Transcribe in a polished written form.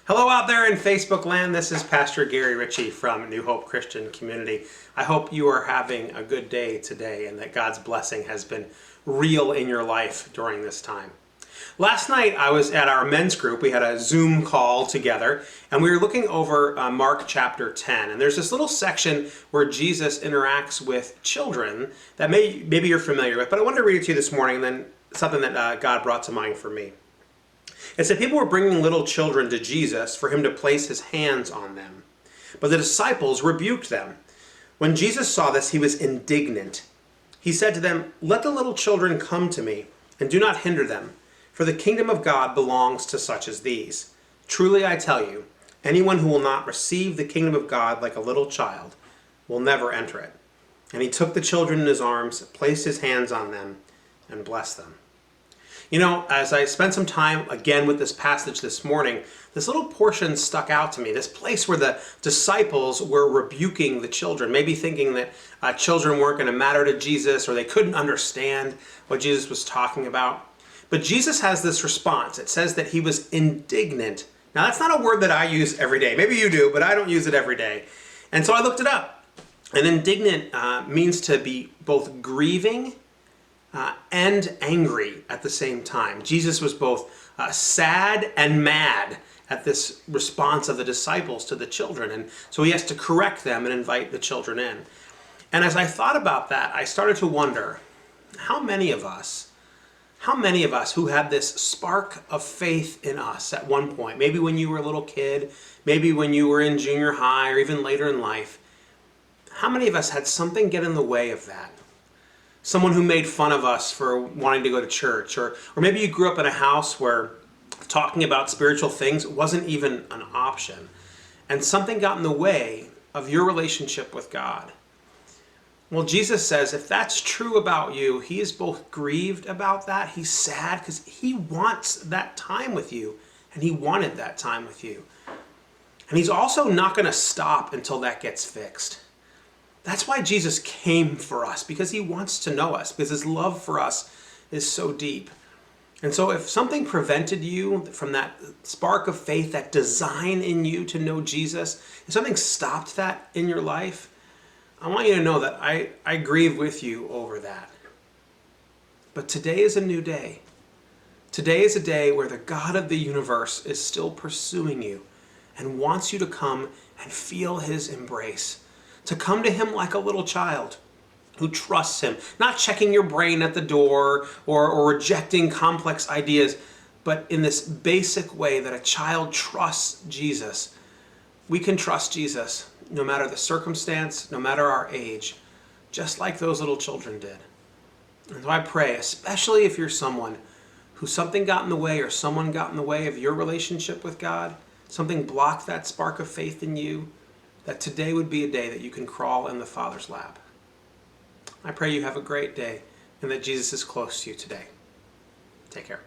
Hello out there in Facebook land. This is Pastor Gary Ricci from New Hope Christian Community. I hope you are having a good day today and that God's blessing has been real in your life during this time. Last night I was at our men's group. We had a Zoom call together and we were looking over Mark chapter 10. And there's this little section where Jesus interacts with children that maybe you're familiar with, but I wanted to read it to you this morning and then something that God brought to mind for me. It said people were bringing little children to Jesus for him to place his hands on them. But the disciples rebuked them. When Jesus saw this, he was indignant. He said to them, "Let the little children come to me, and do not hinder them, for the kingdom of God belongs to such as these. Truly I tell you, anyone who will not receive the kingdom of God like a little child will never enter it." And he took the children in his arms, placed his hands on them, and blessed them. You know, as I spent some time again with this passage this morning, this little portion stuck out to me. This place where the disciples were rebuking the children, maybe thinking that children weren't going to matter to Jesus or they couldn't understand what Jesus was talking about. But Jesus has this response. It says that he was indignant. Now, that's not a word that I use every day. Maybe you do, but I don't use it every day. And so I looked it up. And indignant means to be both grieving and angry at the same time. Jesus was both sad and mad at this response of the disciples to the children. And so he has to correct them and invite the children in. And as I thought about that, I started to wonder, how many of us who had this spark of faith in us at one point, maybe when you were a little kid, maybe when you were in junior high or even later in life, how many of us had something get in the way of that? Someone who made fun of us for wanting to go to church, or maybe you grew up in a house where talking about spiritual things wasn't even an option, and something got in the way of your relationship with God. Well, Jesus says if that's true about you, he is both grieved about that, he's sad because he wants that time with you, and he wanted that time with you. And he's also not going to stop until that gets fixed. That's why Jesus came for us, because he wants to know us, because his love for us is so deep. And so if something prevented you from that spark of faith, that design in you to know Jesus, if something stopped that in your life, I want you to know that I grieve with you over that. But today is a new day. Today is a day where the God of the universe is still pursuing you and wants you to come and feel his embrace. To come to him like a little child who trusts him, not checking your brain at the door or rejecting complex ideas, but in this basic way that a child trusts Jesus. We can trust Jesus no matter the circumstance, no matter our age, just like those little children did. And so I pray, especially if you're someone who something got in the way or someone got in the way of your relationship with God, something blocked that spark of faith in you, that today would be a day that you can crawl in the Father's lap. I pray you have a great day and that Jesus is close to you today. Take care.